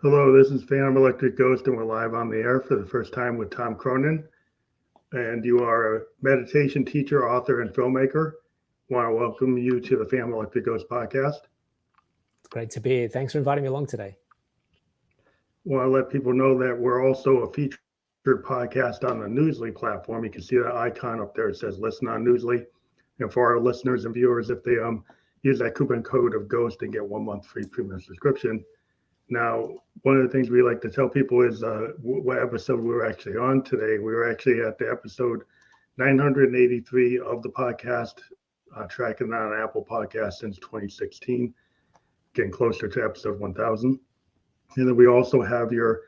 Hello, this is Phantom Electric Ghost, and we're live on the air for the first time with Tom Cronin. And you are a meditation teacher, author, and filmmaker. I want to welcome you to the Phantom Electric Ghost podcast. It's great to be here. Thanks for inviting me along today. I want to let people know that we're also a featured podcast on the Newsly platform. You can see that icon up there. It says listen on Newsly. And for our listeners and viewers, if they use that coupon code of GHOST and get 1 month free premium subscription. Now, one of the things we like to tell people is what episode we were actually on today. We were actually at the episode 983 of the podcast, tracking on Apple Podcast since 2016, getting closer to episode 1000. And then we also have your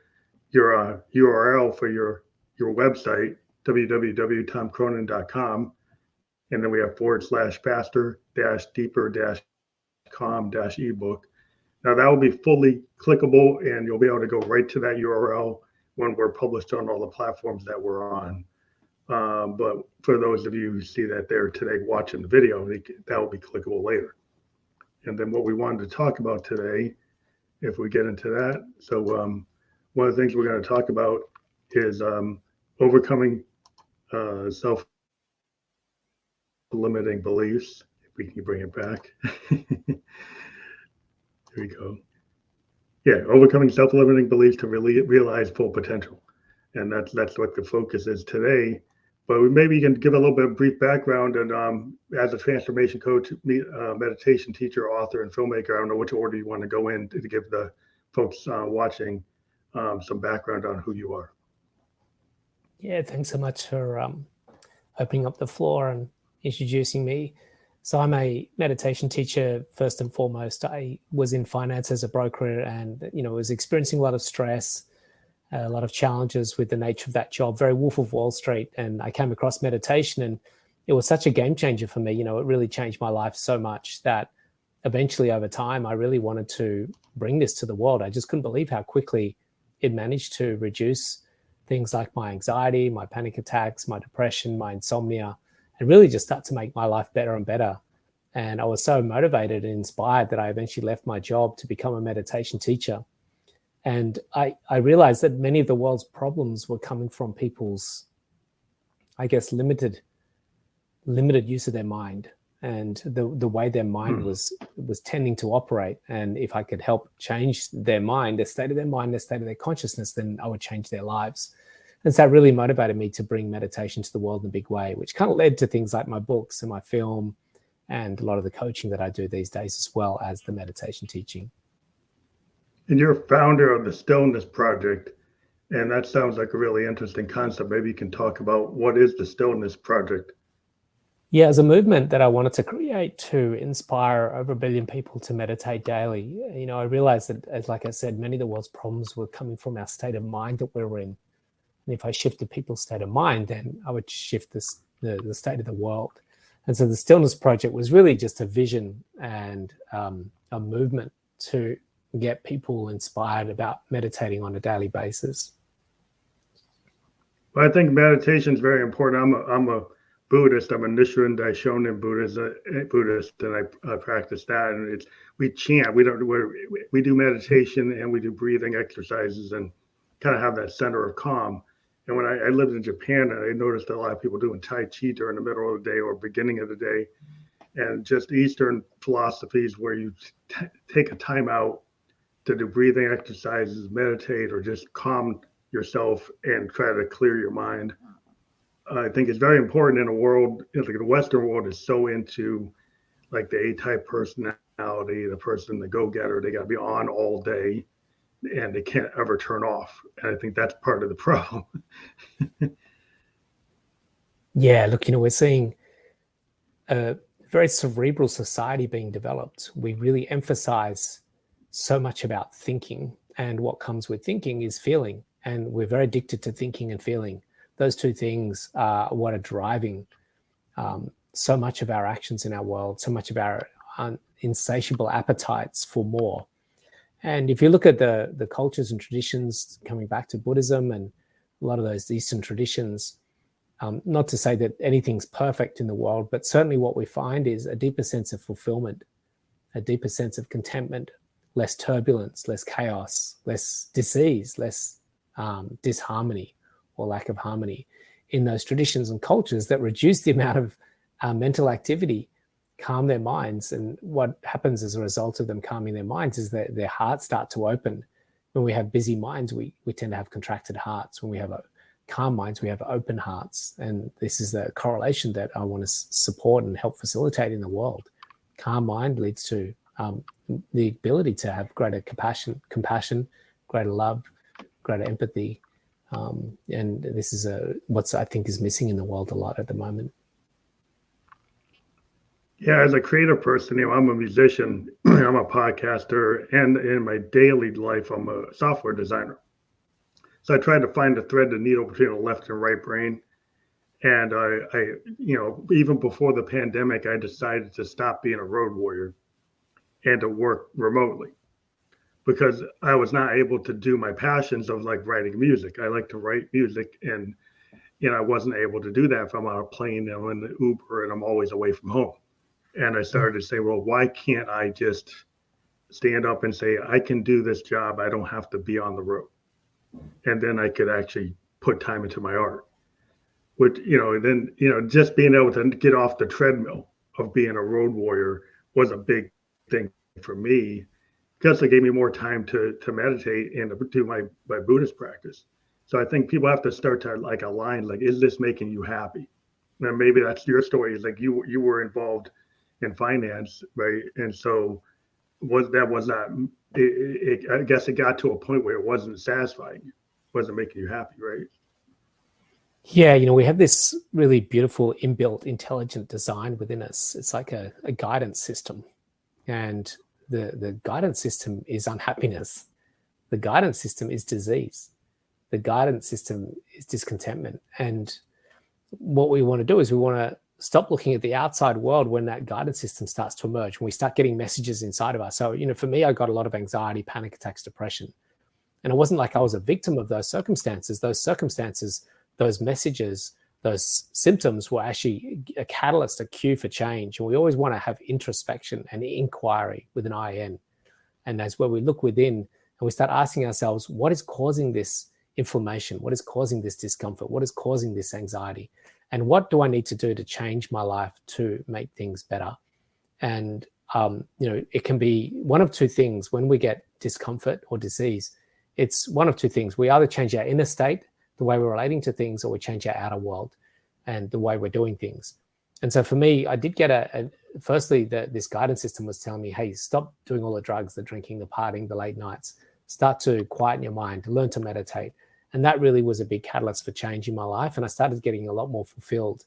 URL for your website, www.tomcronin.com. And then we have /faster-deeper-com-ebook. Now that will be fully clickable and you'll be able to go right to that URL when we're published on all the platforms that we're on. But for those of you who see that there today watching the video, that will be clickable later. And then what we wanted to talk about today, if we get into that. So one of the things we're going to talk about is overcoming self-limiting beliefs. If we can bring it back. Here we go. Yeah, overcoming self-limiting beliefs to really realize full potential. And that's what the focus is today. But maybe you can give a little bit of brief background. And as a transformation coach, meditation teacher, author, and filmmaker, I don't know which order you want to go in to give the folks watching some background on who you are. Yeah, thanks so much for opening up the floor and introducing me. So I'm a meditation teacher, first and foremost. I was in finance as a broker and, was experiencing a lot of stress, a lot of challenges with the nature of that job, very Wolf of Wall Street. And I came across meditation and it was such a game changer for me. It really changed my life so much that eventually over time, I really wanted to bring this to the world. I just couldn't believe how quickly it managed to reduce things like my anxiety, my panic attacks, my depression, my insomnia, and really just start to make my life better and better. And I was so motivated and inspired that I eventually left my job to become a meditation teacher. And I realized that many of the world's problems were coming from people's, I guess, limited use of their mind and the way their mind was tending to operate. And if I could help change their mind, the state of their mind, the state of their consciousness, then I would change their lives. And so that really motivated me to bring meditation to the world in a big way, which kind of led to things like my books and my film and a lot of the coaching that I do these days, as well as the meditation teaching. And you're a founder of the Stillness Project, and that sounds like a really interesting concept. Maybe you can talk about what is the Stillness Project? Yeah, as a movement that I wanted to create to inspire over 1 billion people to meditate daily. I realized that, as like I said, many of the world's problems were coming from our state of mind that we were in. And if I shifted people's state of mind, then I would shift the state of the world. And so the Stillness Project was really just a vision and a movement to get people inspired about meditating on a daily basis. Well, I think meditation is very important. I'm a Buddhist. I'm a Nichiren Daishonin Buddhist, and I practice that. And we chant. We do meditation and we do breathing exercises and kind of have that center of calm. And when I lived in Japan, I noticed a lot of people doing Tai Chi during the middle of the day or beginning of the day, and just Eastern philosophies where you take a time out to do breathing exercises, meditate, or just calm yourself and try to clear your mind. I think it's very important in a world, like the Western world is so into like the A-type personality, the person, the go-getter, they got to be on all day. And they can't ever turn off. And I think that's part of the problem. Yeah, look, we're seeing a very cerebral society being developed. We really emphasize so much about thinking, and what comes with thinking is feeling. And we're very addicted to thinking and feeling. Those two things are what are driving so much of our actions in our world, so much of our insatiable appetites for more. And if you look at the cultures and traditions coming back to Buddhism and a lot of those Eastern traditions, not to say that anything's perfect in the world, but certainly what we find is a deeper sense of fulfillment, a deeper sense of contentment, less turbulence, less chaos, less disease, less disharmony or lack of harmony in those traditions and cultures that reduce the amount of mental activity, calm their minds. And what happens as a result of them calming their minds is that their hearts start to open. When we have busy minds, we tend to have contracted hearts. When we have calm minds, we have open hearts. And this is the correlation that I want to support and help facilitate in the world. Calm mind leads to the ability to have greater compassion, greater love, greater empathy. And this is what I think is missing in the world a lot at the moment. Yeah, as a creative person, I'm a musician, I'm a podcaster, and in my daily life, I'm a software designer. So I try to find the thread, the needle between the left and right brain. And I even before the pandemic, I decided to stop being a road warrior and to work remotely because I was not able to do my passions of like writing music. I like to write music, and I wasn't able to do that if I'm on a plane, I'm in the Uber, and I'm always away from home. And I started to say, well, why can't I just stand up and say, I can do this job. I don't have to be on the road. And then I could actually put time into my art. Which, then, just being able to get off the treadmill of being a road warrior was a big thing for me because it gave me more time to meditate and to do my Buddhist practice. So I think people have to start to like align, like, is this making you happy? And maybe that's your story, is like you were involved in finance, right? And so I guess it got to a point where it wasn't satisfying, wasn't making you happy, right? Yeah, we have this really beautiful inbuilt intelligent design within us. It's like a guidance system. And the guidance system is unhappiness. The guidance system is disease. The guidance system is discontentment. And what we want to do is we want to stop looking at the outside world when that guidance system starts to emerge, when we start getting messages inside of us. So, for me, I got a lot of anxiety, panic attacks, depression. And it wasn't like I was a victim of those circumstances. Those messages, those symptoms were actually a catalyst, a cue for change. And we always want to have introspection and inquiry with an IN. And that's where we look within and we start asking ourselves, what is causing this inflammation? What is causing this discomfort? What is causing this anxiety? And what do I need to do to change my life to make things better? And, it can be one of two things. When we get discomfort or disease, it's one of two things. We either change our inner state, the way we're relating to things, or we change our outer world and the way we're doing things. And so for me, I did get firstly, this guidance system was telling me, hey, stop doing all the drugs, the drinking, the partying, the late nights, start to quieten your mind, learn to meditate. And that really was a big catalyst for change in my life. And I started getting a lot more fulfilled.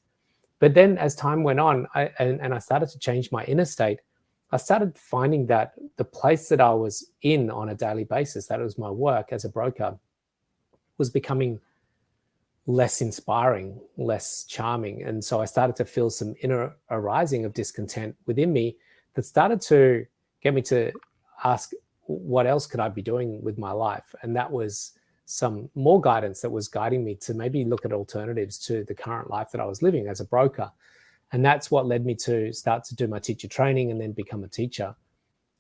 But then as time went on, and I started to change my inner state, I started finding that the place that I was in on a daily basis, that was my work as a broker, was becoming less inspiring, less charming. And so I started to feel some inner arising of discontent within me that started to get me to ask, what else could I be doing with my life? And that was some more guidance that was guiding me to maybe look at alternatives to the current life that I was living as a broker. And that's what led me to start to do my teacher training and then become a teacher.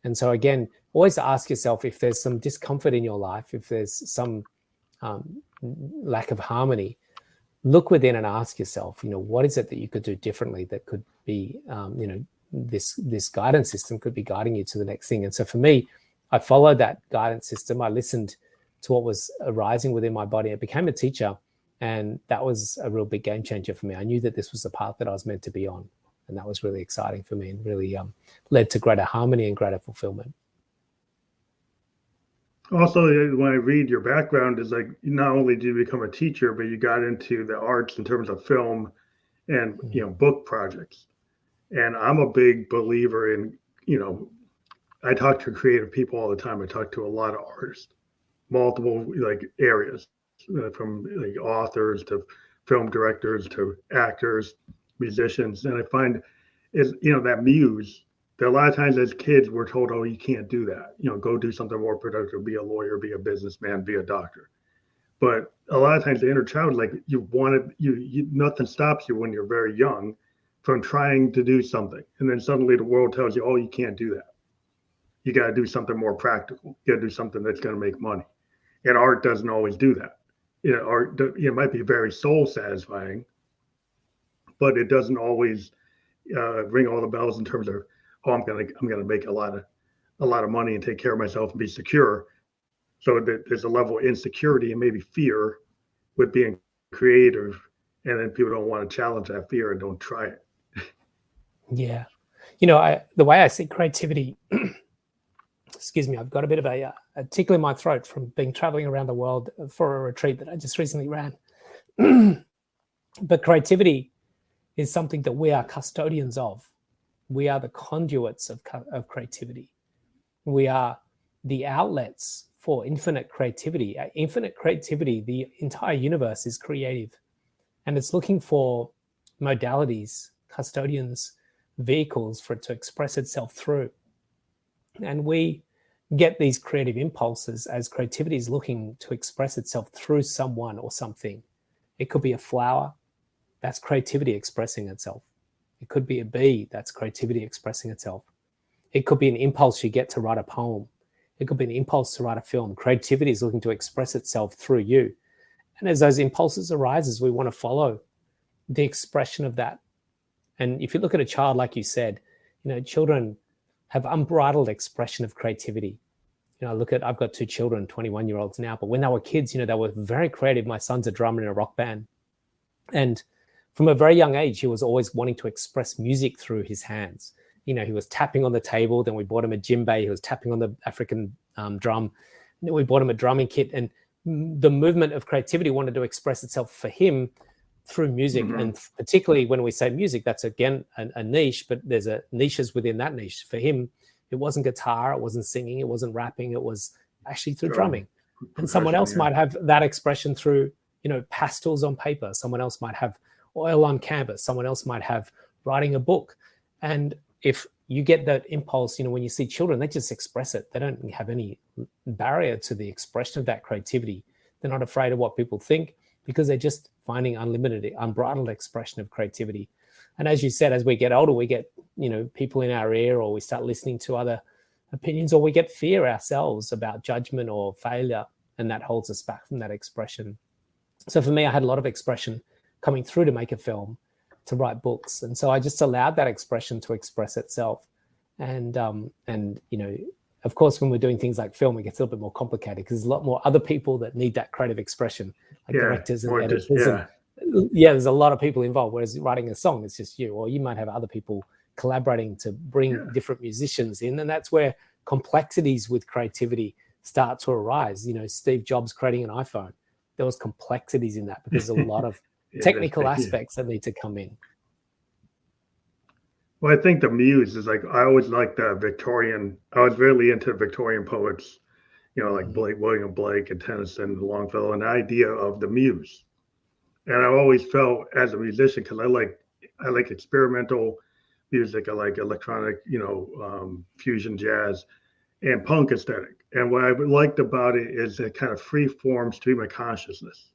And so again, always ask yourself, if there's some discomfort in your life, if there's some lack of harmony, look within and ask yourself, what is it that you could do differently that could be, this guidance system could be guiding you to the next thing. And so for me, I followed that guidance system. I listened to what was arising within my body. I became a teacher, and that was a real big game changer for me. I knew that this was the path that I was meant to be on, and that was really exciting for me and really led to greater harmony and greater fulfillment. Also, when I read your background, is like not only did you become a teacher, but you got into the arts in terms of film and book projects. And I'm a big believer in, I talk to creative people all the time. I talk to a lot of artists, multiple areas, from authors to film directors to actors, musicians. And I find that muse that a lot of times as kids we're told, oh, you can't do that. Go do something more productive, be a lawyer, be a businessman, be a doctor. But a lot of times the inner child, nothing stops you when you're very young from trying to do something. And then suddenly the world tells you, oh, you can't do that. You got to do something more practical. You got to do something that's going to make money. And art doesn't always do that. Art might be very soul satisfying, but it doesn't always ring all the bells in terms of, oh, I'm gonna make a lot of money and take care of myself and be secure. So there's a level of insecurity and maybe fear with being creative, and then people don't want to challenge that fear and don't try it. Yeah. The way I see creativity, excuse me, I've got a bit of a tickle in my throat from being traveling around the world for a retreat that I just recently ran. But creativity is something that we are custodians of. We are the conduits of creativity. We are the outlets for infinite creativity. Infinite creativity, the entire universe is creative, and it's looking for modalities, custodians, vehicles for it to express itself through. And we get these creative impulses as creativity is looking to express itself through someone or something. It could be a flower, that's creativity expressing itself. It could be a bee, that's creativity expressing itself. It could be an impulse you get to write a poem. It could be an impulse to write a film. Creativity is looking to express itself through you. And as those impulses arises, we want to follow the expression of that. And if you look at a child, like you said, children have unbridled expression of creativity. I've got 2 children, 21-year-olds now, but when they were kids, they were very creative. My son's a drummer in a rock band. And from a very young age, he was always wanting to express music through his hands. He was tapping on the table. Then we bought him a djembe. He was tapping on the African drum. And then we bought him a drumming kit. And the movement of creativity wanted to express itself for him through music. Mm-hmm. And particularly when we say music, that's again a niche, but there's niches within that niche. For him, it wasn't guitar, it wasn't singing, it wasn't rapping, it was actually through drumming. And someone else might have that expression through, pastels on paper. Someone else might have oil on canvas. Someone else might have writing a book. And if you get that impulse, when you see children, they just express it. They don't have any barrier to the expression of that creativity. They're not afraid of what people think because they're just finding unlimited, unbridled expression of creativity. And as you said, as we get older, we get, people in our ear, or we start listening to other opinions, or we get fear ourselves about judgment or failure, and that holds us back from that expression. So for me, I had a lot of expression coming through to make a film, to write books. And so I just allowed that expression to express itself. And of course, when we're doing things like film, it gets a little bit more complicated because there's a lot more other people that need that creative expression, like directors and editors. There's a lot of people involved, whereas writing a song, it's just you, or you might have other people collaborating to bring different musicians in. And that's where complexities with creativity start to arise. Steve Jobs creating an iPhone, there was complexities in that because there's a lot of technical aspects that need to come in. Well, I think the muse is I always liked I was really into Victorian poets, like William Blake and Tennyson, Longfellow, and the idea of the muse. And I always felt as a musician, because I like experimental music, I like electronic, fusion jazz and punk aesthetic. And what I liked about it is a kind of free form stream of consciousness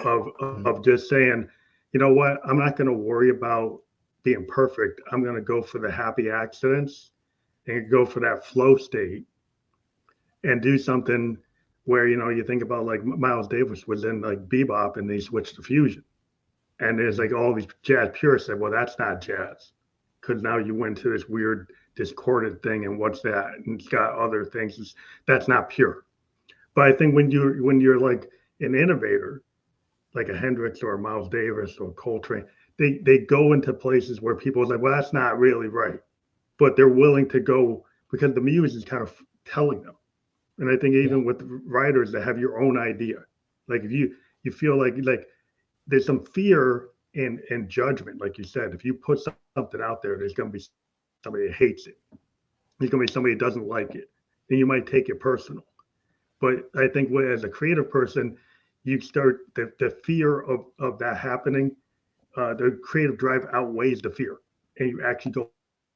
of just saying, you know what, I'm not going to worry about being perfect. I'm going to go for the happy accidents and go for that flow state and do something where, you think about like Miles Davis was in like bebop and they switched to fusion. And there's like all these jazz purists said, well, that's not jazz. Because now you went to this weird discordant thing, and what's that? And it's got other things. That's not pure. But I think when you're like an innovator, like a Hendrix or a Miles Davis or Coltrane, they go into places where people are like, well, that's not really right. But they're willing to go because the muse is kind of telling them. And I think even with writers that have your own idea, like if you feel like there's some fear and judgment, like you said, if you put something out there, there's going to be somebody that hates it. There's going to be somebody that doesn't like it. And you might take it personal. But I think as a creative person, you start the fear of that happening. The creative drive outweighs the fear, and you actually go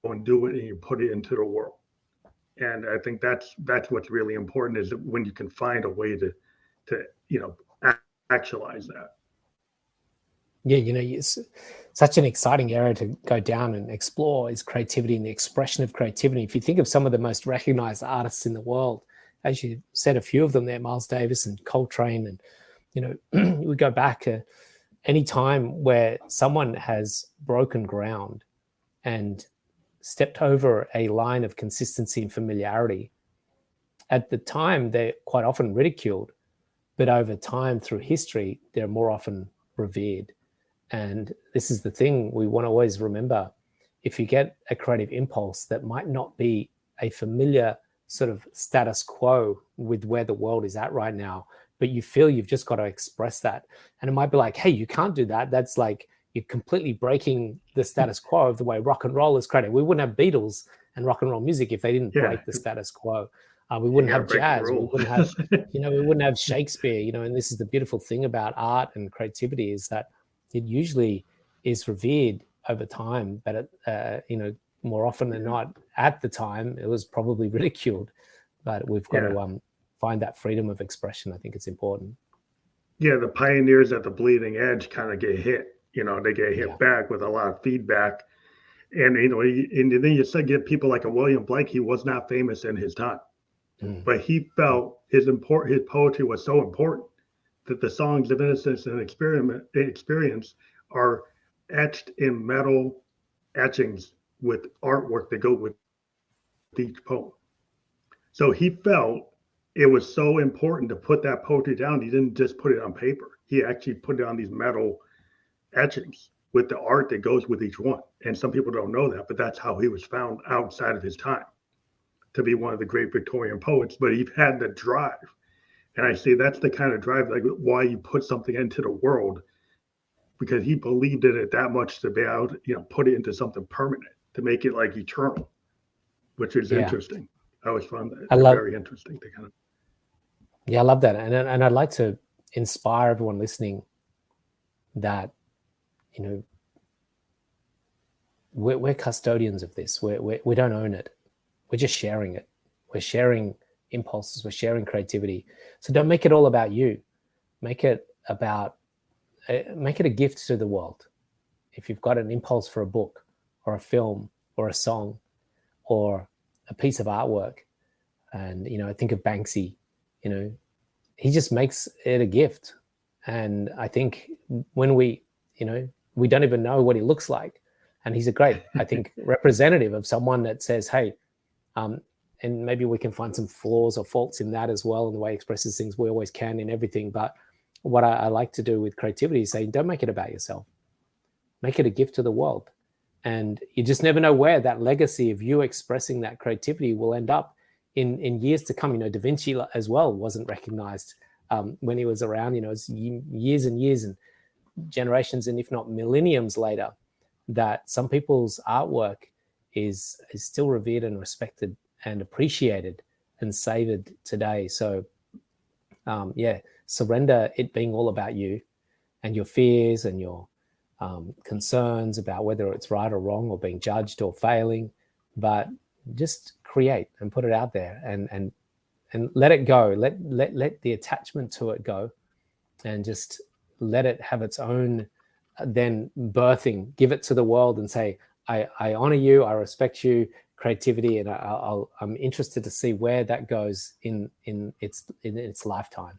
and do it, and you put it into the world. And I think that's what's really important, is when you can find a way to actualize that. Yeah, it's such an exciting area to go down and explore is creativity and the expression of creativity. If you think of some of the most recognized artists in the world, as you said, a few of them there, Miles Davis and Coltrane, and we go back any time where someone has broken ground and stepped over a line of consistency and familiarity. At the time, they're quite often ridiculed, but over time, through history, they're more often revered. And this is the thing we want to always remember. If you get a creative impulse that might not be a familiar sort of status quo with where the world is at right now, but you feel you've just got to express that. And it might be like, hey, you can't do that. That's like you're completely breaking the status quo of the way rock and roll is created. We wouldn't have Beatles and rock and roll music if they didn't break the status quo. We wouldn't have jazz. We wouldn't have, we wouldn't have Shakespeare, and this is the beautiful thing about art and creativity is that it usually is revered over time, but more often than not, at the time, it was probably ridiculed. But we've got to find that freedom of expression. I think it's important. Yeah, the pioneers at the bleeding edge kind of get hit. They get hit back with a lot of feedback, and and then you get people like a William Blake. He was not famous in his time, but he felt his poetry was so important that the songs of innocence and experience are etched in metal etchings with artwork that go with each poem. So he felt it was so important to put that poetry down. He didn't just put it on paper. He actually put it on these metal etchings with the art that goes with each one. And some people don't know that, but that's how he was found outside of his time to be one of the great Victorian poets. But he had the drive. And I say that's the kind of drive, like why you put something into the world, because he believed in it that much to be able to, put it into something permanent, to make it like eternal, which is interesting. I always found that very interesting to kind of. Yeah, I love that. And I'd like to inspire everyone listening that, we're custodians of this. We don't own it. We're just sharing it. We're sharing impulses. We're sharing creativity. So don't make it all about you. Make it a gift to the world. If you've got an impulse for a book or a film or a song or a piece of artwork, and I think of Banksy, he just makes it a gift. And I think when we don't even know what he looks like, and he's a great, I think, representative of someone that says, hey, and maybe we can find some flaws or faults in that as well, in the way he expresses things. We always can in everything. But what I like to do with creativity is say, don't make it about yourself. Make it a gift to the world. And you just never know where that legacy of you expressing that creativity will end up in years to come. Da Vinci as well wasn't recognized when he was around. It's years and years and generations, and if not millenniums later, that some people's artwork is still revered and respected and appreciated and savored today. So surrender it being all about you and your fears and your concerns about whether it's right or wrong or being judged or failing, but just create and put it out there and let it go. Let the attachment to it go, and just let it have its own then birthing. Give it to the world and say, I honor you, I respect you, creativity, and I'm interested to see where that goes in its lifetime.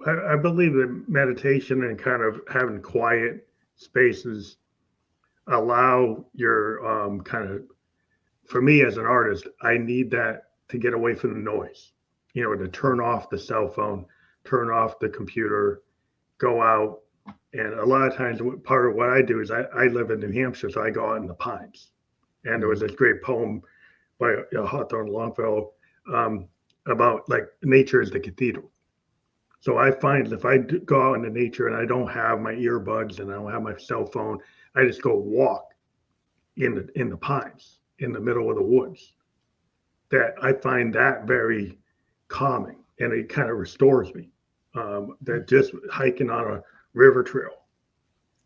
I believe that meditation and kind of having quiet spaces allow your for me as an artist, I need that to get away from the noise, to turn off the cell phone, turn off the computer, go out. And a lot of times part of what I do is I live in New Hampshire, so I go out in the pines. And there was this great poem by Hawthorne Longfellow about like nature is the cathedral. So I find if I go out into nature and I don't have my earbuds and I don't have my cell phone, I just go walk in the pines in the middle of the woods. That I find that very calming, and it kind of restores me. That just hiking on a river trail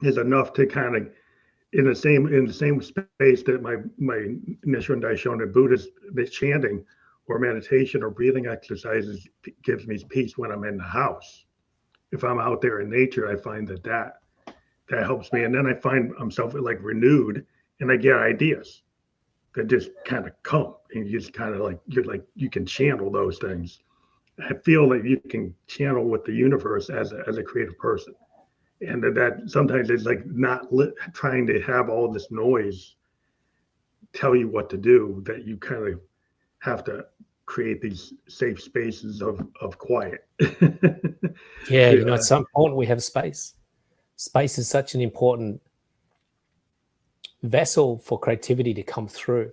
is enough to kind of in the same space that my Nichiren Daishonin Buddhist chanting or meditation or breathing exercises gives me peace when I'm in the house. if I'm out there in nature, I find that helps me. And then I find myself like renewed, and I get ideas that just kind of come, and you just kind of you can channel those things. I feel like you can channel with the universe as a creative person, and that sometimes it's like not trying to have all this noise tell you what to do. That you kind of have to create these safe spaces of quiet. Yeah, it's so important we have space. Space is such an important vessel for creativity to come through.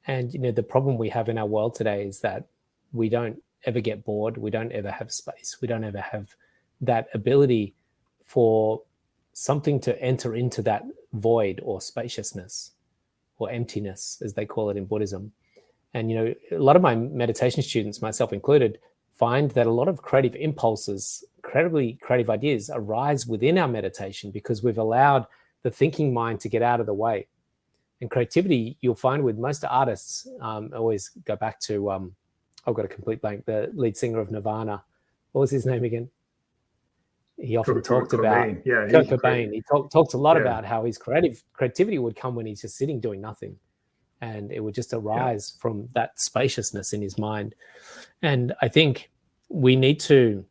And the problem we have in our world today is that we don't ever get bored. We don't ever have space. We don't ever have that ability for something to enter into that void or spaciousness or emptiness, as they call it in Buddhism. And a lot of my meditation students, myself included, find that a lot of creative impulses, incredibly creative ideas, arise within our meditation because we've allowed the thinking mind to get out of the way. And creativity, you'll find with most artists, I always go back to, I've got a complete blank, the lead singer of Nirvana. What was his name again? He often talked about Kurt Cobain. He talks a lot about how his creativity would come when he's just sitting doing nothing. And it would just arise from that spaciousness in his mind. And I think we need to,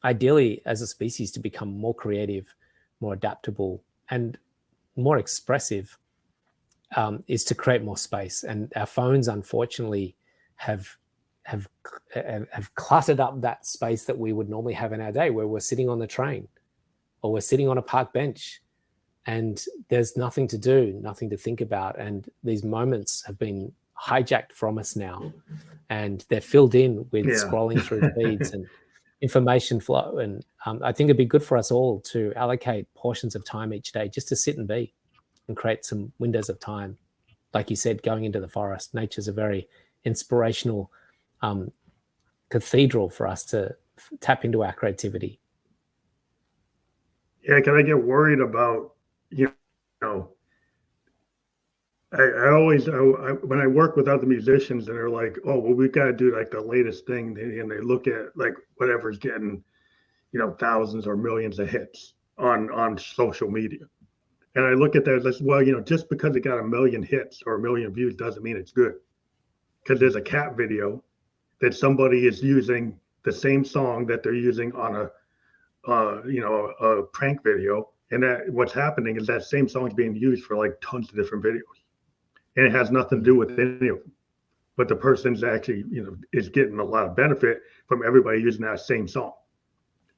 ideally, as a species, to become more creative, more adaptable, and more expressive, is to create more space. And our phones, unfortunately, have cluttered up that space that we would normally have in our day, where we're sitting on the train or we're sitting on a park bench and there's nothing to do, nothing to think about. And these moments have been hijacked from us now, and they're filled in with scrolling through feeds and information flow. And I think it'd be good for us all to allocate portions of time each day just to sit and be and create some windows of time. Like you said, going into the forest, nature's a very inspirational cathedral for us to tap into our creativity. Yeah, can I get worried about, I always, when I work with other musicians and they're like, oh, well, we've got to do like the latest thing. And they look at like whatever's getting, thousands or millions of hits on social media. And I look at that as, well, just because it got a million hits or a million views doesn't mean it's good. Because there's a cat video that somebody is using the same song that they're using on a prank video. And that what's happening is that same song is being used for like tons of different videos. And it has nothing to do with any of them. But the person's actually, is getting a lot of benefit from everybody using that same song.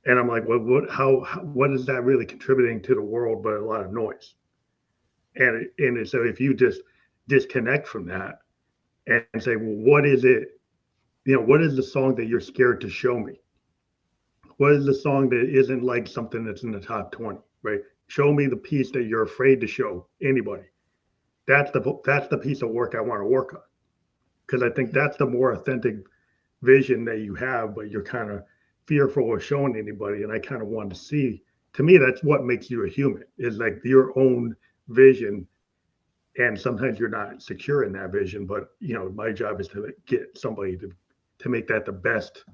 And I'm like, well, what is that really contributing to the world but a lot of noise? And so if you just disconnect from that and say, well, what is it? What is the song that you're scared to show me? What is the song that isn't like something that's in the top 20, right? Show me the piece that you're afraid to show anybody. That's the piece of work I want to work on. Because I think that's the more authentic vision that you have, but you're kind of fearful of showing anybody. And I kind of want to see, to me, that's what makes you a human, is like your own vision. And sometimes you're not secure in that vision, but my job is to get somebody to make that the best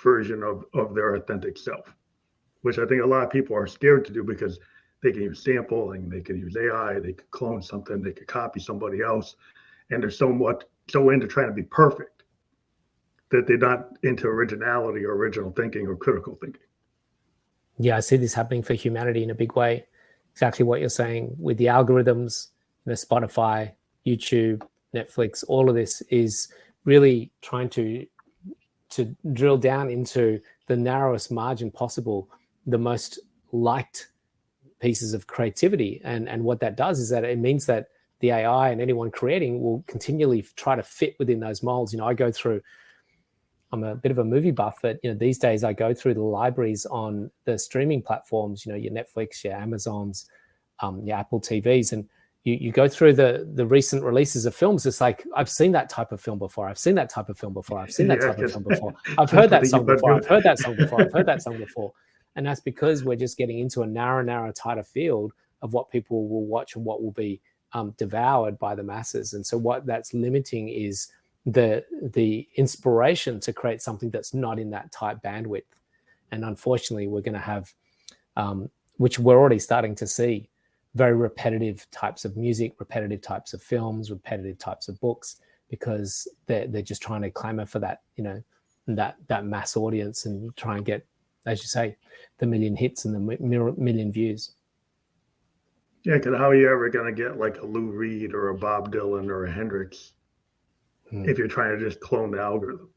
version of their authentic self, which I think a lot of people are scared to do because they can use sampling, they can use AI, they could clone something, they could copy somebody else. And they're so into trying to be perfect that they're not into originality or original thinking or critical thinking. Yeah, I see this happening for humanity in a big way. Exactly what you're saying with the algorithms, Spotify, YouTube, Netflix, all of this is really trying to drill down into the narrowest margin possible, the most liked pieces of creativity. And what that does is that it means that the AI and anyone creating will continually try to fit within those molds. I'm a bit of a movie buff, but these days I go through the libraries on the streaming platforms, your Netflix, your Amazons, your Apple TVs, and you go through the recent releases of films. It's like, I've seen that type of film before. I've seen that type of film before. I've seen that type of film before. I've heard that song before. I've heard that song before. I've heard that song before. And that's because we're just getting into a narrow, tighter field of what people will watch and what will be devoured by the masses. And so what that's limiting is the inspiration to create something that's not in that tight bandwidth. And unfortunately, we're going to have, which we're already starting to see, very repetitive types of music, repetitive types of films, repetitive types of books, because they're just trying to clamor for that, that mass audience and try and get, as you say, the million hits and the million views. Yeah, because how are you ever going to get like a Lou Reed or a Bob Dylan or a Hendrix if you're trying to just clone the algorithm?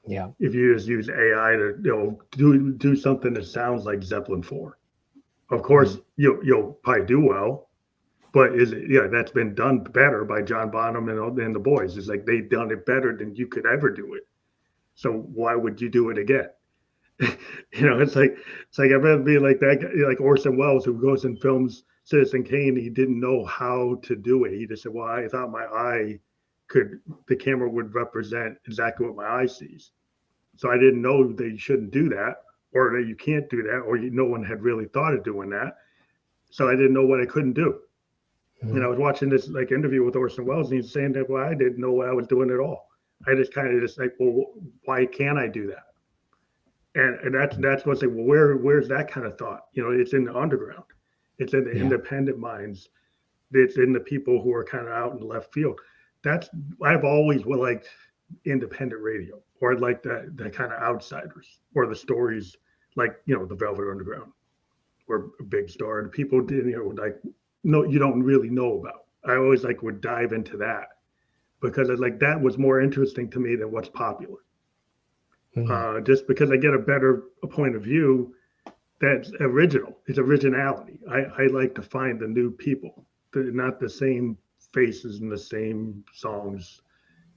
Yeah. If you just use AI to do something that sounds like Zeppelin 4, of course you'll probably do well, but that's been done better by John Bonham and the boys. It's like they've done it better than you could ever do it. So why would you do it again? It's like I'd rather be like that guy, like Orson Welles, who goes and films Citizen Kane. He didn't know how to do it. He just said, "Well, I thought the camera would represent exactly what my eye sees. So I didn't know that you shouldn't do that, or that you can't do that, or no one had really thought of doing that. So I didn't know what I couldn't do." And I was watching this like interview with Orson Welles, and he's saying that, well, I didn't know what I was doing at all. I just kind of just like, well, why can't I do that? And that's what's like, well, where's that kind of thought? It's in the underground. It's in the independent minds. It's in the people who are kind of out in left field. I've always liked independent radio, or like the kind of outsiders, or the stories like the Velvet Underground or Big Star, and people you don't really know about. I always would dive into that because it's like that was more interesting to me than what's popular. Just because I get a point of view that's original. It's originality. I like to find the new people, not the same faces and the same songs,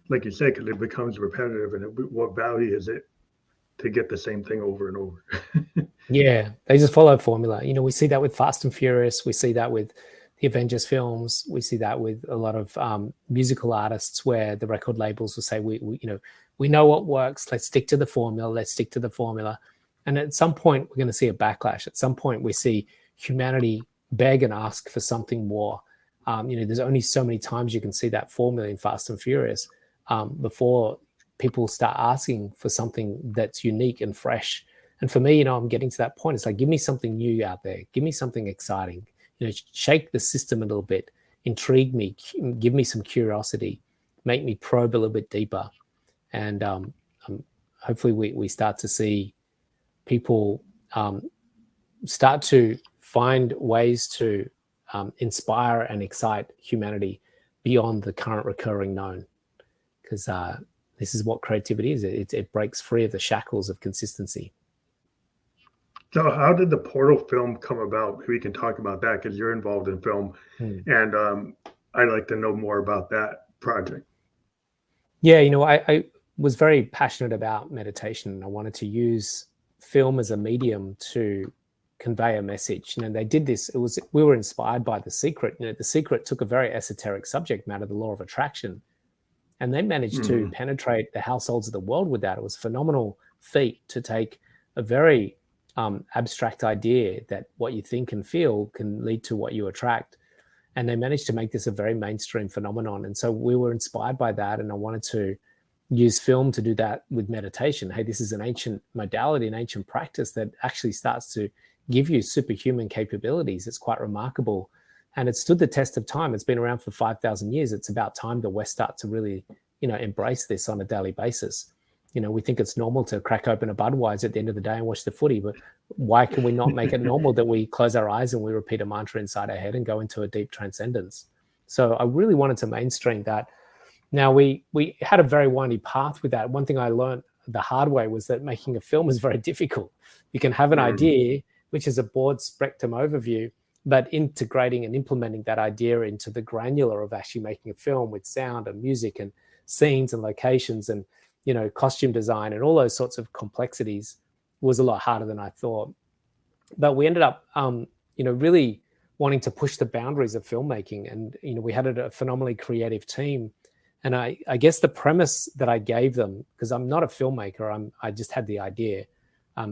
like you said, because it becomes repetitive. And what value is it to get the same thing over and over? Yeah, they just follow a formula. We see that with Fast and Furious. We see that with the Avengers films. We see that with a lot of musical artists, where the record labels will say, we know what works. Let's stick to the formula. Let's stick to the formula. And at some point, we're going to see a backlash. At some point, we see humanity beg and ask for something more. There's only so many times you can see that formula in Fast and Furious before people start asking for something that's unique and fresh. And for me, I'm getting to that point. It's like, give me something new out there. Give me something exciting. Shake the system a little bit. Intrigue me. Give me some curiosity. Make me probe a little bit deeper. And hopefully we start to see people start to find ways to inspire and excite humanity beyond the current recurring known. Because this is what creativity is. It breaks free of the shackles of consistency. So how did the Portal film come about? Maybe we can talk about that, because you're involved in film. And I'd like to know more about that project. Yeah, I was very passionate about meditation. I wanted to use film as a medium to convey a message. They did this. We were inspired by The Secret. The Secret took a very esoteric subject matter, the law of attraction, and they managed to penetrate the households of the world with that. It was a phenomenal feat to take a very abstract idea that what you think and feel can lead to what you attract. And they managed to make this a very mainstream phenomenon. And so we were inspired by that. And I wanted to use film to do that with meditation. Hey, this is an ancient modality, an ancient practice that actually starts to give you superhuman capabilities. It's quite remarkable. And it stood the test of time. It's been around for 5,000 years. It's about time the West start to really, embrace this on a daily basis. We think it's normal to crack open a Budweiser at the end of the day and watch the footy, but why can we not make it normal that we close our eyes and we repeat a mantra inside our head and go into a deep transcendence? So I really wanted to mainstream that. Now, we had a very windy path with that. One thing I learned the hard way was that making a film is very difficult. You can have an idea, which is a broad spectrum overview, but integrating and implementing that idea into the granular of actually making a film with sound and music and scenes and locations and costume design and all those sorts of complexities was a lot harder than I thought. But we ended up, really wanting to push the boundaries of filmmaking. And, we had a phenomenally creative team. And I guess the premise that I gave them, because I'm not a filmmaker, I just had the idea.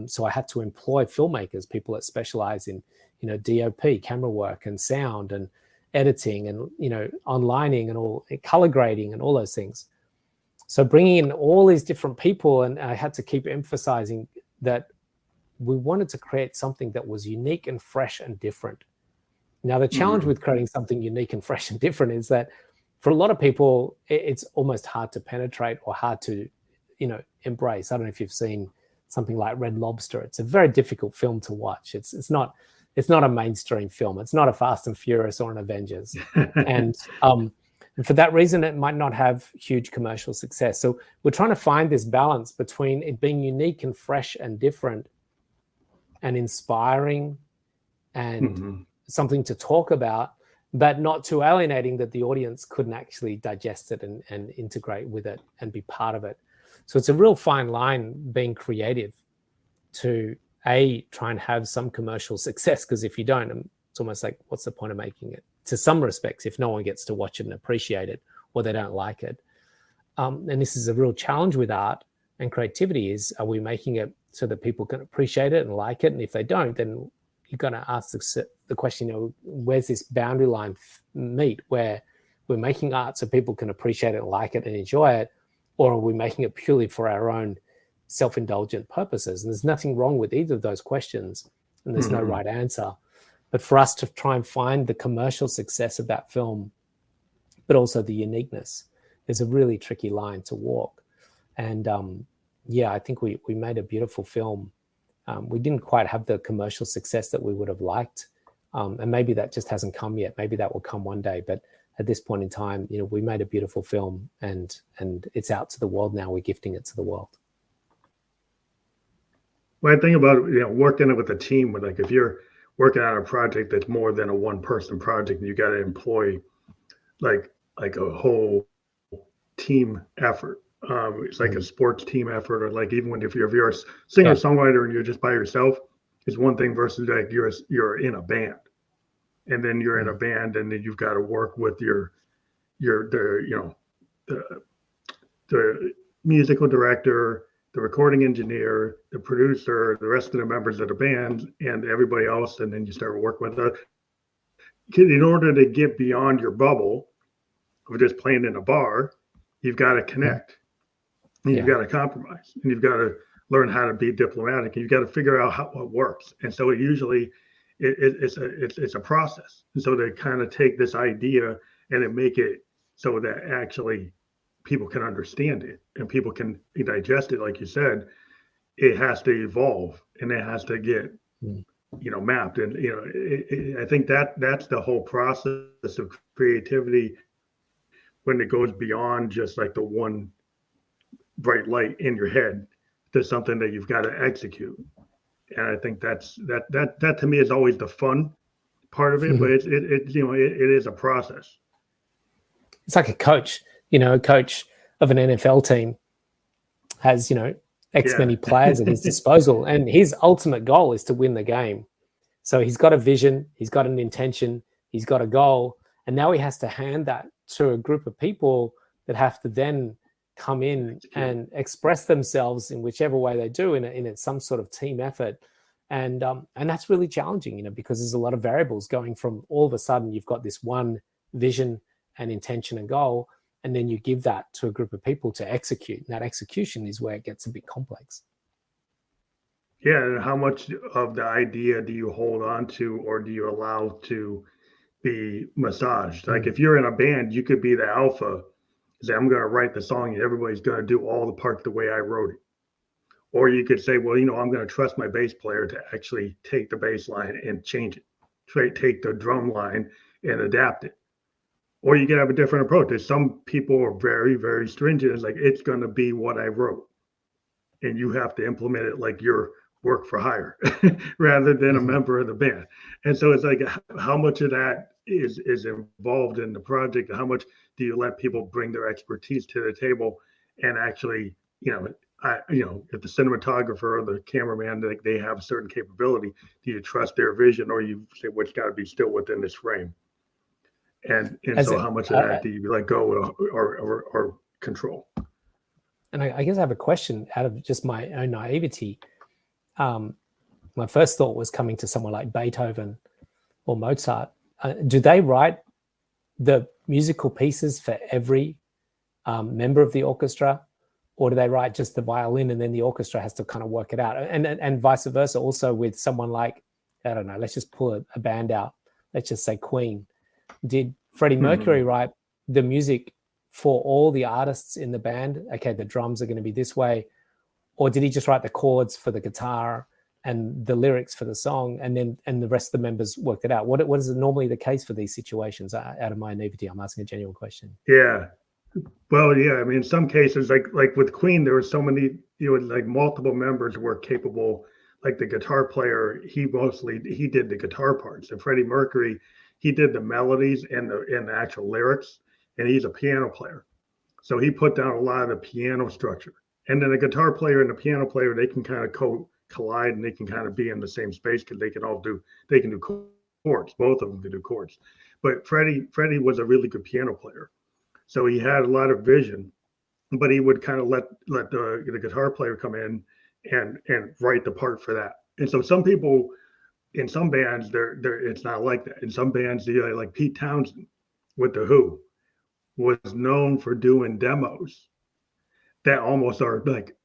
So I had to employ filmmakers, people that specialize in, DOP, camera work and sound and editing and, onlining and all, color grading and all those things. So bringing in all these different people, and I had to keep emphasizing that we wanted to create something that was unique and fresh and different. Now, the challenge with creating something unique and fresh and different is that for a lot of people, it's almost hard to penetrate or hard to, embrace. I don't know if you've seen something like Red Lobster. It's a very difficult film to watch. It's not a mainstream film. It's not a Fast and Furious or an Avengers. And for that reason, it might not have huge commercial success. So we're trying to find this balance between it being unique and fresh and different and inspiring and something to talk about, but not too alienating that the audience couldn't actually digest it and integrate with it and be part of it. So it's a real fine line being creative to try and have some commercial success, because if you don't, it's almost like, what's the point of making it? To some respects, if no one gets to watch it and appreciate it, or they don't like it. And this is a real challenge with art and creativity is, are we making it so that people can appreciate it and like it? And if they don't, then you've got to ask the question, where's this boundary line meet where we're making art so people can appreciate it, like it and enjoy it, or are we making it purely for our own self-indulgent purposes? And there's nothing wrong with either of those questions, and there's no right answer. But for us to try and find the commercial success of that film, but also the uniqueness, is a really tricky line to walk. And I think we made a beautiful film. We didn't quite have the commercial success that we would have liked. And maybe that just hasn't come yet. Maybe that will come one day. But at this point in time, we made a beautiful film and it's out to the world now. We're gifting it to the world. Well, I think about, working with a team, with, like, if you're working on a project that's more than a one-person project, you got to employ like a whole team effort. It's like a sports team effort, or like even if you're a singer-songwriter and you're just by yourself, it's one thing versus like you're in a band, and then you're in a band, and then you've got to work with the musical director, the recording engineer, the producer, the rest of the members of the band, and everybody else, and then you start working with it. In order to get beyond your bubble of just playing in a bar, you've got to connect, and you've got to compromise, and you've got to learn how to be diplomatic, and you've got to figure out what works. And so it's a process. And so they kind of take this idea and make it so that actually people can understand it and people can digest it. Like you said, it has to evolve and it has to get, mapped. And, I think that's the whole process of creativity, when it goes beyond just like the one bright light in your head to something that you've got to execute. And I think that to me is always the fun part of it, but it is a process. It's like a coach. A coach of an NFL team has, X many players at his disposal, and his ultimate goal is to win the game. So he's got a vision, he's got an intention, he's got a goal, and now he has to hand that to a group of people that have to then come in and express themselves in whichever way they do in some sort of team effort. And that's really challenging, because there's a lot of variables going from all of a sudden you've got this one vision and intention and goal, and then you give that to a group of people to execute. And that execution is where it gets a bit complex. Yeah, and how much of the idea do you hold on to, or do you allow to be massaged? Like if you're in a band, you could be the alpha, say, I'm going to write the song and everybody's going to do all the parts the way I wrote it. Or you could say, well, I'm going to trust my bass player to actually take the bass line and change it, take the drum line and adapt it. Or you could have a different approach. There's some people are very, very stringent. It's like, it's going to be what I wrote. And you have to implement it like your work for hire rather than a member of the band. And so it's like, how much of that is involved in the project? How much do you let people bring their expertise to the table and actually, if the cinematographer or the cameraman, they have a certain capability, do you trust their vision, or you say, what's got to be still within this frame? And so how much of that do you let go or control? And I guess I have a question out of just my own naivety. My first thought was coming to someone like Beethoven or Mozart. Do they write the musical pieces for every member of the orchestra? or do they write just the violin and then the orchestra has to kind of work it out? And vice versa also with someone like, I don't know, let's just pull a band out. Let's just say Queen. Did Freddie Mercury write the music for all the artists in the band? Okay, the drums are going to be this way. Or did he just write the chords for the guitar and the lyrics for the song, and the rest of the members worked it out? What is normally the case for these situations? Out of my naivety, I'm asking a genuine question. Yeah. Well, yeah. I mean, in some cases, like with Queen, there were so many, like multiple members were capable. Like the guitar player, he did the guitar parts. And Freddie Mercury, he did the melodies and the actual lyrics, and he's a piano player. So he put down a lot of the piano structure. And then the guitar player and the piano player, they can kind of collide, and they can kind of be in the same space because they can do chords. Both of them can do chords. But Freddie was a really good piano player. So he had a lot of vision, but he would kind of let the guitar player come in and write the part for that. And so some people in some bands, it's not like that. In some bands, like Pete Townsend with The Who was known for doing demos that almost are like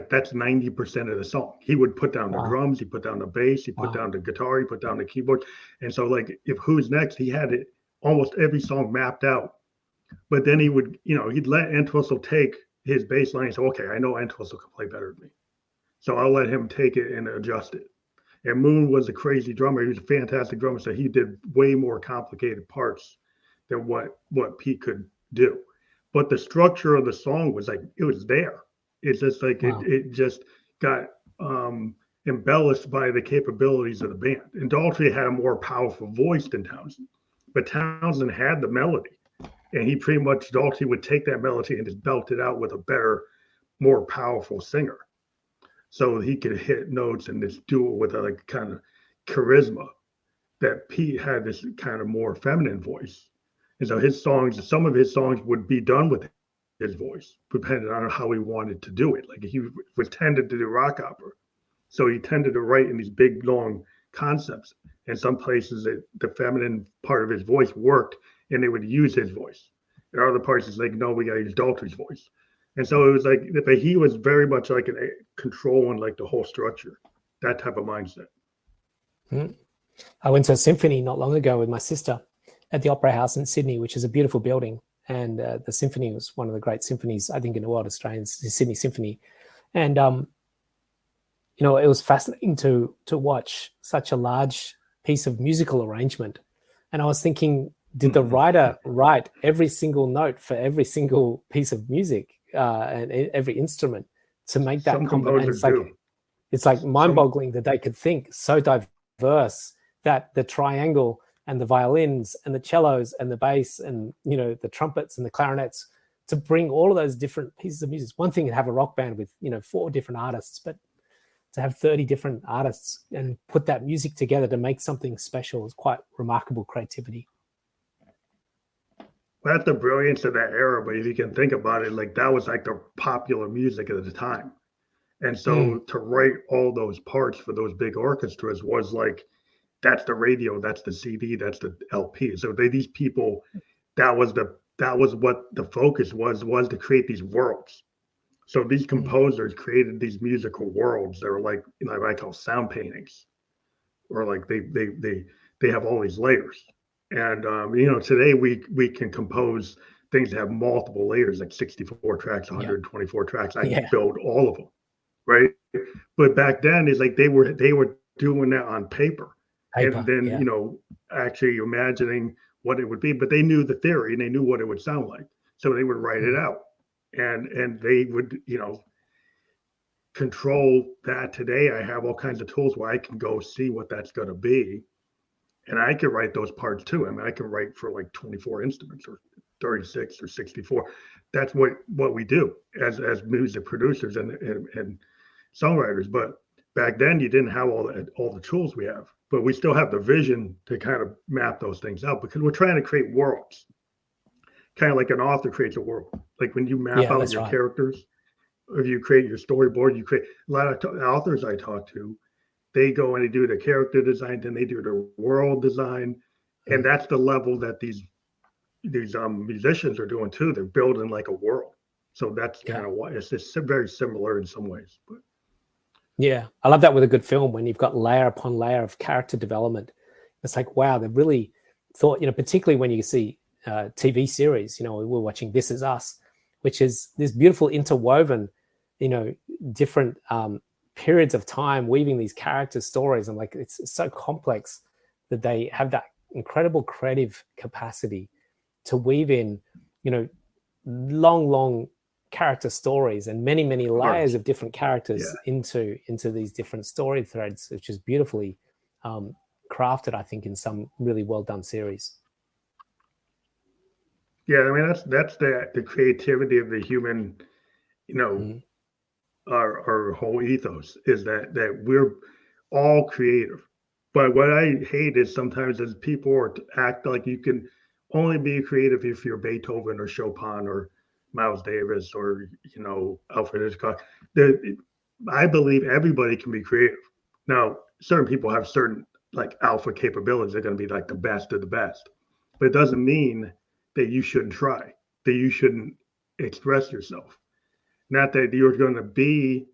that's 90% of the song. He would put down the drums, he put down the bass, he put down the guitar, he put down the keyboard. And so like if Who's Next, he had it almost every song mapped out. But then he would, he'd let Entwistle take his bass line and say, okay, I know Entwistle can play better than me. So I'll let him take it and adjust it. And Moon was a crazy drummer. He was a fantastic drummer. So he did way more complicated parts than what Pete could do. But the structure of the song was like, it was there. It's just like it just got embellished by the capabilities of the band. And Daltrey had a more powerful voice than Townsend, but Townsend had the melody, and he pretty much, Daltrey would take that melody and just belt it out with a better, more powerful singer. So he could hit notes and just do it with a like kind of charisma that Pete had this kind of more feminine voice. And so some of his songs would be done with his voice, depending on how he wanted to do it. Like he was tended to do rock opera. So he tended to write in these big, long concepts. And some places the feminine part of his voice worked, and they would use his voice. And other parts, it's like, no, we got to use Daltrey's voice. And so it was like, but he was very much like controlling like the whole structure, that type of mindset. I went to a symphony not long ago with my sister at the Opera House in Sydney, which is a beautiful building. And the symphony was one of the great symphonies, I think, in the world, Australians, the Sydney Symphony. And, it was fascinating to watch such a large piece of musical arrangement. And I was thinking, did the writer write every single note for every single piece of music and every instrument to make that combination? It's like mind-boggling that they could think so diverse that the triangle and the violins and the cellos and the bass and the trumpets and the clarinets, to bring all of those different pieces of music. It's one thing to have a rock band with 4 different artists, but to have 30 different artists and put that music together to make something special is quite remarkable creativity. Well, that's the brilliance of that era. But if you can think about it, like that was like the popular music at the time. And so to write all those parts for those big orchestras was like, that's the radio, that's the CD, that's the LP. So these people, that was what the focus was to create these worlds. So these composers created these musical worlds that were like, I call sound paintings, or like they have all these layers. And today we can compose things that have multiple layers, like 64 tracks, 124 tracks. I can build all of them, right? But back then, it's like they were doing that on paper. And then actually imagining what it would be. But they knew the theory and they knew what it would sound like, so they would write it out, and they would control that. Today I have all kinds of tools where I can go see what that's going to be, and I can write those parts too. I mean, I can write for like 24 instruments or 36 or 64. That's what we do as music producers and songwriters. But back then you didn't have all the tools we have. But we still have the vision to kind of map those things out, because we're trying to create worlds, kind of like an author creates a world. Like when you map out your characters, or you create your storyboard, you create a lot of authors I talk to, they go and they do the character design, then they do the world design. And that's the level that these musicians are doing too. They're building like a world. So that's Yeah. kind of why it's just very similar in some ways. But Yeah, I love that with a good film when you've got layer upon layer of character development. It's like, wow, they've really thought, particularly when you see TV series, we're watching This Is Us, which is this beautiful interwoven, different periods of time weaving these character stories. And like, it's so complex that they have that incredible creative capacity to weave in, long character stories and many layers of different characters into these different story threads, which is beautifully crafted, I think, in some really well done series. Yeah, I mean that's the creativity of the human, our whole ethos is that we're all creative. But what I hate is sometimes as people act like you can only be creative if you're Beethoven or Chopin or Miles Davis or Alfred Hitchcock. I believe everybody can be creative. Now, certain people have certain like alpha capabilities. They're going to be like the best of the best, but it doesn't mean that you shouldn't try, that you shouldn't express yourself. Not that you're going to be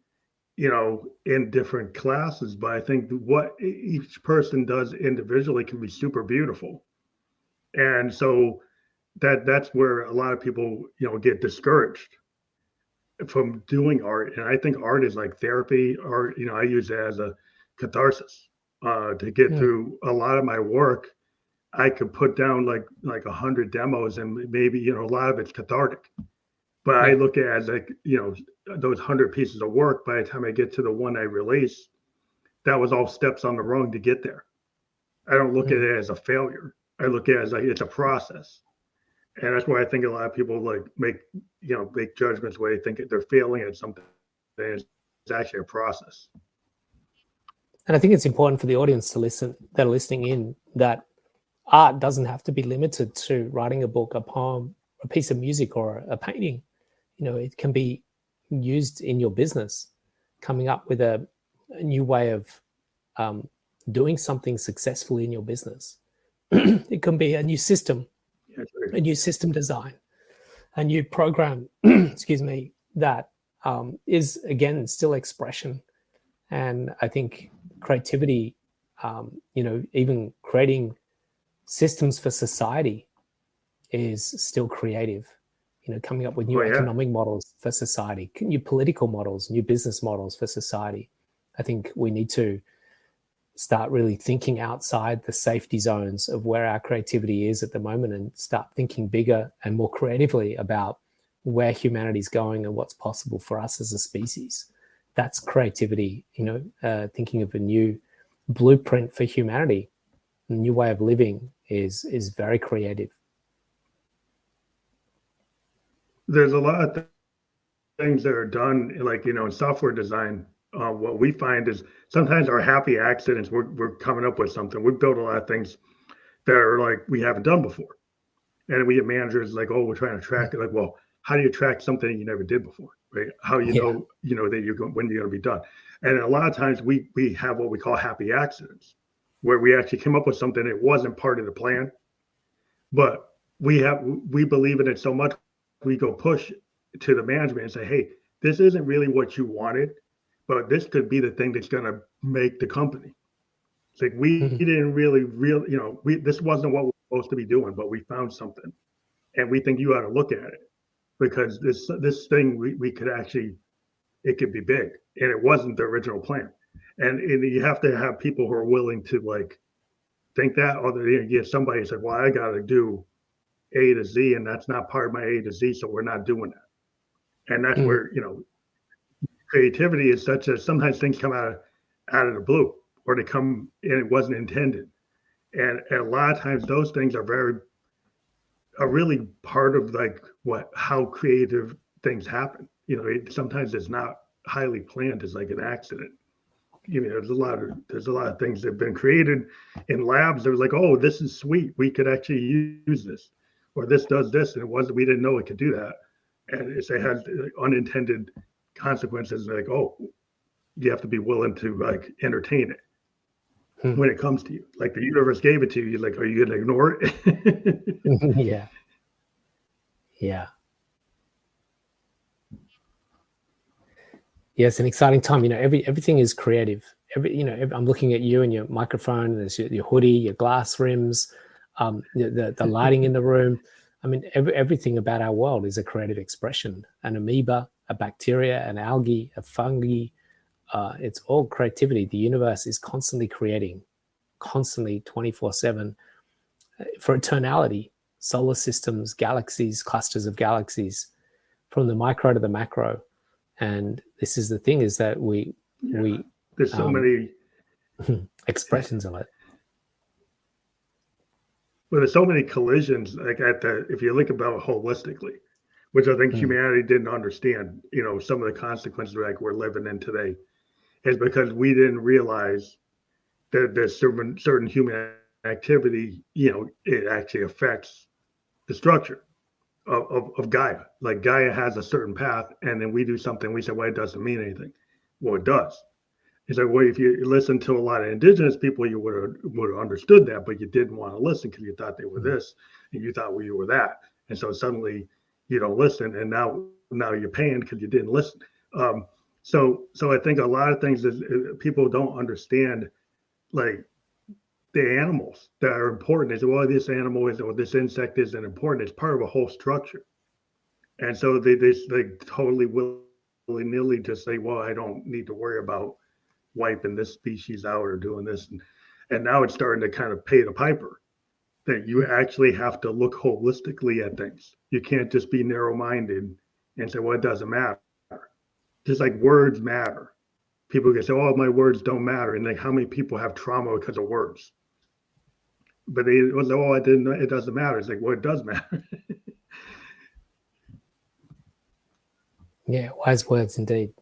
in different classes, but I think what each person does individually can be super beautiful. And so that's where a lot of people, get discouraged from doing art. And I think art is like therapy. Art, I use it as a catharsis to get through a lot of my work. I could put down like 100 demos, and maybe a lot of it's cathartic. But I look at it as like, those 100 pieces of work, by the time I get to the one I release, that was all steps on the road to get there. I don't look at it as a failure. I look at it as like it's a process. And that's why I think a lot of people like make judgments where they think they're failing at something. It's actually a process. And I think it's important for the audience to listen, that are listening in, that art doesn't have to be limited to writing a book, a poem, a piece of music, or a painting. It can be used in your business, coming up with a new way of doing something successfully in your business. It can be a new system, a new system design, a new program, excuse me, that is, again, still expression. And I think creativity, even creating systems for society is still creative. Coming up with new economic models for society, new political models, new business models for society. I think we need to start really thinking outside the safety zones of where our creativity is at the moment and start thinking bigger and more creatively about where humanity's going and what's possible for us as a species. That's creativity, thinking of a new blueprint for humanity, a new way of living is very creative. There's a lot of things that are done, like, in software design. What we find is sometimes our happy accidents, we're coming up with something. We've built a lot of things that are like we haven't done before. And we have managers like, oh, we're trying to track it. Like, well, how do you track something you never did before, right? How you know, that you're going, when you're going to be done. And a lot of times we have what we call happy accidents, where we actually came up with something that wasn't part of the plan, but we believe in it so much, we go push to the management and say, hey, this isn't really what you wanted, but this could be the thing that's going to make the company. It's like we didn't really, this wasn't what we're supposed to be doing, but we found something, and we think you ought to look at it because this thing we could actually, it could be big, and it wasn't the original plan. And you have to have people who are willing to like think that, or you get somebody who said, well, I got to do A to Z, and that's not part of my A to Z, so we're not doing that. And that's where creativity is such that sometimes things come out of the blue, or they come and it wasn't intended. And a lot of times those things are really part of like how creative things happen. Sometimes it's not highly planned. It's like an accident. There's a lot of things that have been created in labs. They're like, oh, this is sweet. We could actually use this, or this does this, and we didn't know it could do that. And it has unintended consequences. Like, oh, you have to be willing to like entertain it when it comes to you. Like the universe gave it to you. You're like, are you going to ignore it? Yeah. Yes, an exciting time. Everything is creative. I'm looking at you and your microphone. There's your hoodie, your glass rims, the lighting in the room. I mean, everything about our world is a creative expression. An amoeba, a bacteria, an algae, a fungi. It's all creativity. The universe is constantly creating, constantly 24/7 for eternality. Solar systems, galaxies, clusters of galaxies, from the micro to the macro. And this is the thing, is that there's so many expressions of it. Well, there's so many collisions, like if you look about it holistically, which I think humanity didn't understand, some of the consequences like we're living in today, is because we didn't realize that there's certain human activity, it actually affects the structure of Gaia. Like Gaia has a certain path, and then we do something, we say, well, it doesn't mean anything. Well, it does. It's like, well, if you listen to a lot of indigenous people, you would have understood that, but you didn't want to listen because you thought they were this and you thought you were that. And so suddenly you don't listen, and now you're paying because you didn't listen. So I think a lot of things is people don't understand, like the animals that are important. Is, well, this animal is, or this insect isn't important. It's part of a whole structure. And so they totally willy-nilly just say, well, I don't need to worry about wiping this species out or doing this. And now it's starting to kind of pay the piper, that you actually have to look holistically at things. You can't just be narrow-minded and say, well, it doesn't matter. Just like words matter. People can say, oh, my words don't matter. And like, how many people have trauma because of words? But they was, oh, it doesn't matter. It's like, well, it does matter. Yeah, wise words indeed.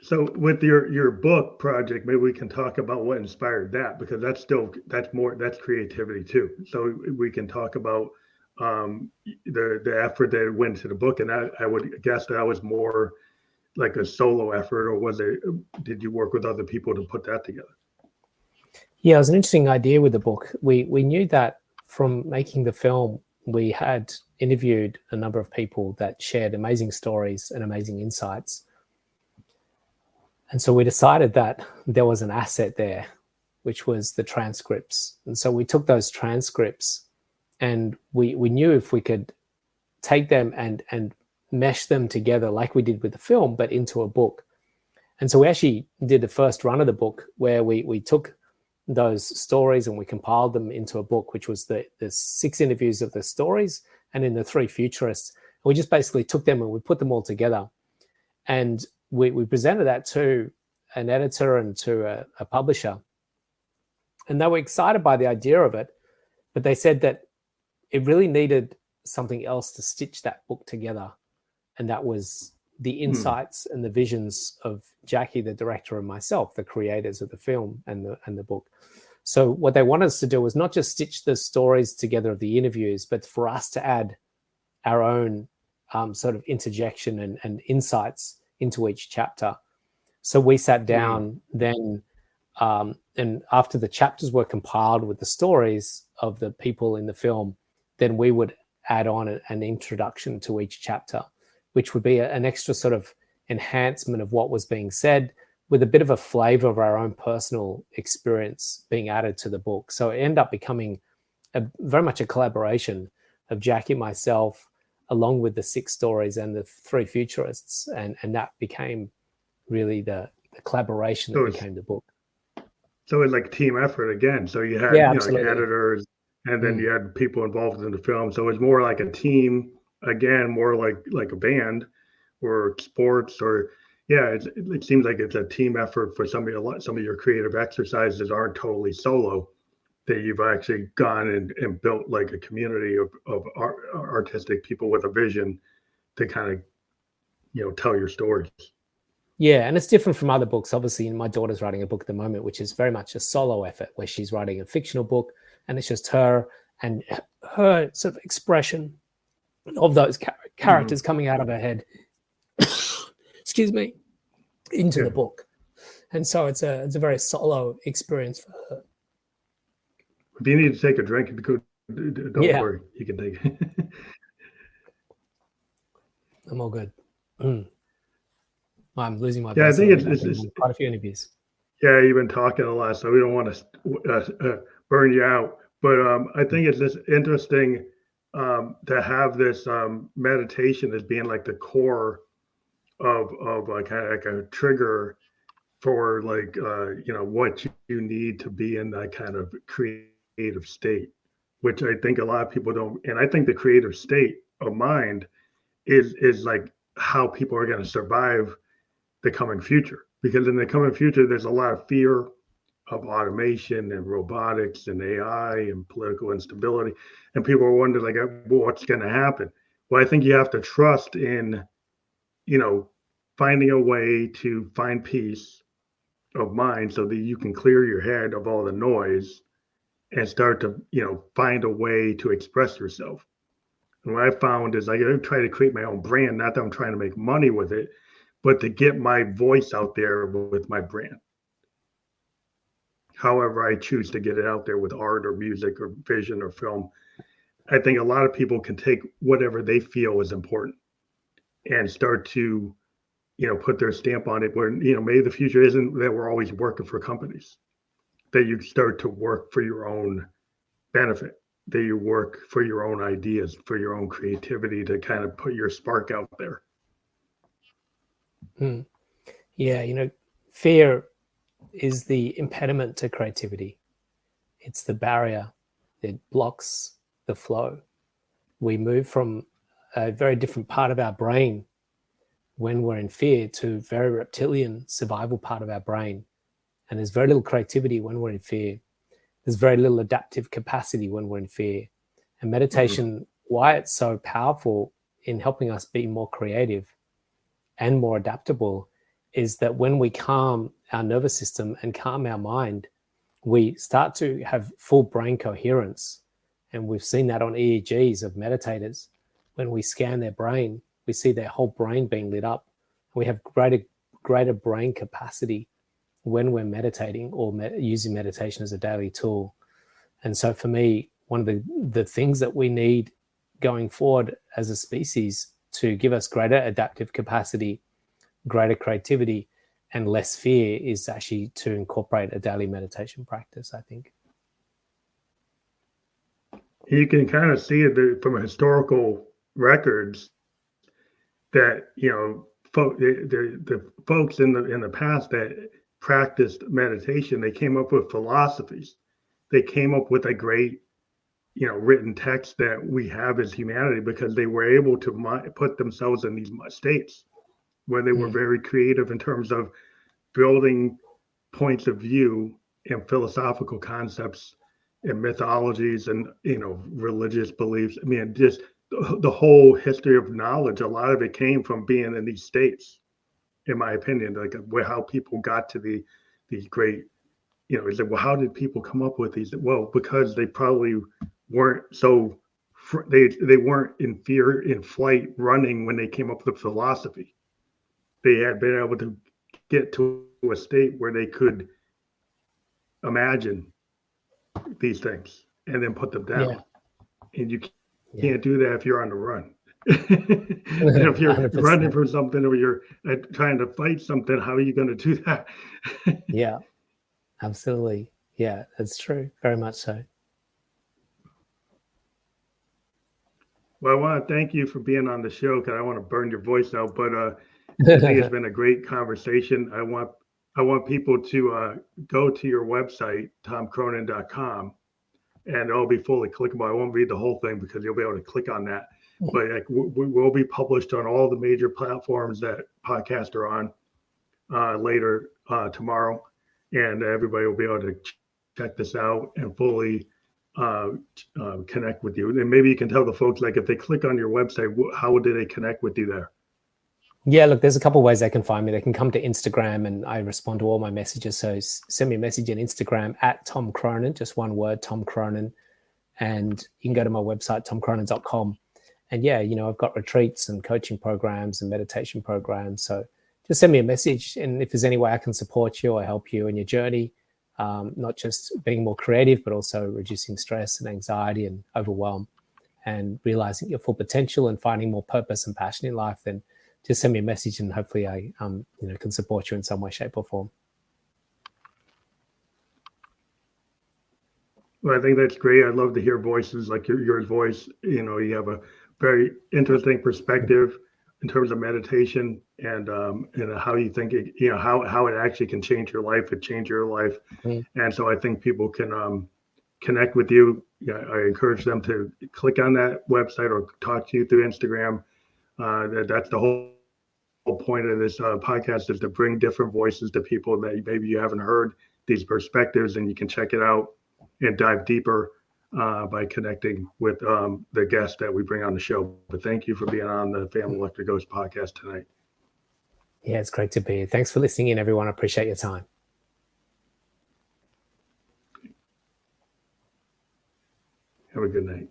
So with your book project, maybe we can talk about what inspired that, because that's creativity too. So we can talk about the effort that went to the book, and I would guess that was more like a solo effort, or did you work with other people to put that together? Yeah, it was an interesting idea with the book. We knew that from making the film, we had interviewed a number of people that shared amazing stories and amazing insights. And so we decided that there was an asset there, which was the transcripts. And so we took those transcripts, and we knew if we could take them and mesh them together like we did with the film, but into a book. And so we actually did the first run of the book where we took those stories and we compiled them into a book, which was the 6 interviews of the stories and then the 3 futurists. And we just basically took them and we put them all together. And we presented that to an editor and to a publisher. And they were excited by the idea of it, but they said that it really needed something else to stitch that book together. And that was the insights and the visions of Jackie, the director, and myself, the creators of the film and the book. So what they wanted us to do was not just stitch the stories together of the interviews, but for us to add our own sort of interjection and insights into each chapter. So we sat down then, and after the chapters were compiled with the stories of the people in the film, then we would add on an introduction to each chapter, which would be an extra sort of enhancement of what was being said, with a bit of a flavor of our own personal experience being added to the book. So it ended up becoming very much a collaboration of Jackie, myself, along with the 6 stories and the 3 futurists. And that became really the collaboration that became the book. So it's like team effort again. So you had like editors, and then you had people involved in the film. So it's more like a team, again, more like a band or sports, or it seems like it's a team effort for some of your creative exercises aren't totally solo, that you've actually gone and built like a community of artistic people with a vision to kind of tell your stories. Yeah, and it's different from other books. Obviously, my daughter's writing a book at the moment, which is very much a solo effort, where she's writing a fictional book, and it's just her and her sort of expression of those characters coming out of her head, excuse me, into the book. And so it's a very solo experience for her. If you need to take a drink, don't worry, you can take it. I'm all good. I'm losing my Yeah, I voice a think little bit. I've been it's on quite a few interviews. yeah, you've been talking a lot, so we don't want to burn you out. But I think it's just interesting to have this meditation as being like the core of like kind of like a trigger for like what you need to be in that kind of creative state, which I think a lot of people don't. And I think the creative state of mind is like how people are going to survive the coming future, because in the coming future there's a lot of fear of automation and robotics and AI and political instability. And people are wondering, like, well, what's going to happen? Well, I think you have to trust in, you know, finding a way to find peace of mind so that you can clear your head of all the noise and start to, find a way to express yourself. And what I found is I try to create my own brand, not that I'm trying to make money with it, but to get my voice out there with my brand. However I choose to get it out there with art or music or vision or film. I think a lot of people can take whatever they feel is important and start to, put their stamp on it where, maybe the future isn't that we're always working for companies, that you start to work for your own benefit, that you work for your own ideas, for your own creativity to kind of put your spark out there. Yeah, fear is the impediment to creativity. It's the barrier. It blocks the flow. We move from a very different part of our brain when we're in fear to very reptilian survival part of our brain. And there's very little creativity when we're in fear. There's very little adaptive capacity when we're in fear. And meditation, why it's so powerful in helping us be more creative and more adaptable, is that when we calm our nervous system and calm our mind, we start to have full brain coherence. And we've seen that on EEGs of meditators. When we scan their brain, we see their whole brain being lit up. We have greater brain capacity when we're meditating or using meditation as a daily tool. And so for me, one of the things that we need going forward as a species to give us greater adaptive capacity, greater creativity, and less fear is actually to incorporate a daily meditation practice, I think. You can kind of see it from historical records that, the folks in the past that practiced meditation, they came up with philosophies. They came up with a great, written text that we have as humanity because they were able to put themselves in these states where they were very creative in terms of building points of view and philosophical concepts and mythologies and, religious beliefs. I mean, just the whole history of knowledge, a lot of it came from being in these states, in my opinion, like how people got to these great, is like, well, how did people come up with these? Well, because they probably weren't so they weren't in fear, in flight, running when they came up with philosophy. They had been able to get to a state where they could imagine these things and then put them down. And you can't do that if you're on the run. If you're 100%. running from something or you're trying to fight something, how are you going to do that? Yeah, absolutely. Yeah, that's true. Very much so. Well, I want to thank you for being on the show because I want to burn your voice out, but I think it's been a great conversation. I want people to go to your website, tomcronin.com, and it'll be fully clickable. I won't read the whole thing because you'll be able to click on that. But we will be published on all the major platforms that podcasts are on later tomorrow, and everybody will be able to check this out and fully connect with you. And maybe you can tell the folks, like, if they click on your website, how do they connect with you there? Yeah, look, there's a couple of ways they can find me. They can come to Instagram and I respond to all my messages. So send me a message on Instagram at Tom Cronin, just one word, Tom Cronin. And you can go to my website, tomcronin.com. And yeah, I've got retreats and coaching programs and meditation programs. So just send me a message. And if there's any way I can support you or help you in your journey, not just being more creative, but also reducing stress and anxiety and overwhelm, and realizing your full potential and finding more purpose and passion in life, then just send me a message and hopefully I can support you in some way, shape, or form. Well, I think that's great. I'd love to hear voices like your voice. You have a very interesting perspective in terms of meditation and how you think it, how it actually can change your life. It change your life, and so I think people can connect with you. Yeah, I encourage them to click on that website or talk to you through Instagram. That's the whole point of this podcast, is to bring different voices to people that maybe you haven't heard these perspectives, and you can check it out and dive deeper by connecting with the guests that we bring on the show. But thank you for being on the Family Electric Ghost podcast tonight. Yeah, it's great to be here. Thanks for listening in, everyone. I appreciate your time. Have a good night.